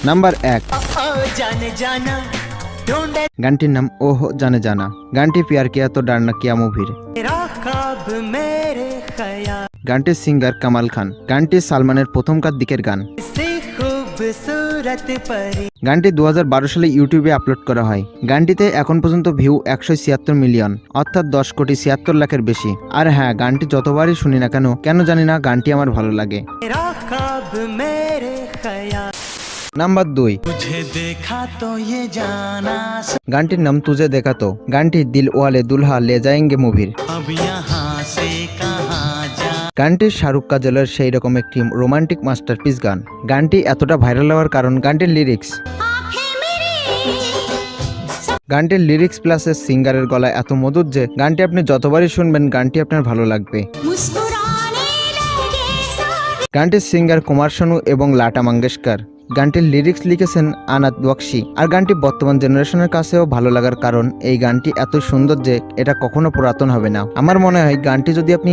Number 1, গানটির নাম ওহ জানে জানা। গানটি প্যার কিয়া তো ডারনা কিয়া মুভির। গানটির সিঙ্গার কামাল খান। গানটি সালমানের প্রথমকার দিকের গান। গানটি 2012 সালে ইউটিউবে আপলোড করা হয়। গানটিতে এখন পর্যন্ত ভিউ 176 মিলিয়ন, অর্থাৎ 10,76,00,000-এর বেশি। আর হ্যাঁ, গানটি যতবারই শুনি না কেন জানি না গানটি আমার ভালো লাগে। নাম্বার 2, গানটির নাম তুঝে দেখা তো। গানটি দিল ওয়ালে দুলহা লে যায়েঙ্গে মুভির। গানটি শাহরুখ কাজলের সেই রকম একটি রোমান্টিক মাস্টারপিস গান। গানটি এতটা ভাইরাল হওয়ার কারণ গানটির লিরিক্স প্লাস সিঙ্গারের গলা এত মধুর যে গানটি আপনি যতবারই শুনবেন গানটি আপনার ভালো লাগবে। গানটির সিঙ্গার কুমার শানু এবং লতা মঙ্গেশকর। গানটির লিরিক্স লিখেছেন আনাত বক্সি। আর গানটি বর্তমান জেনারেশনের কাছেও ভালো লাগার কারণ এই গানটি এত সুন্দর যে এটা কখনো পুরাতন হবে না। আমার মনে হয় গানটি যদি আপনি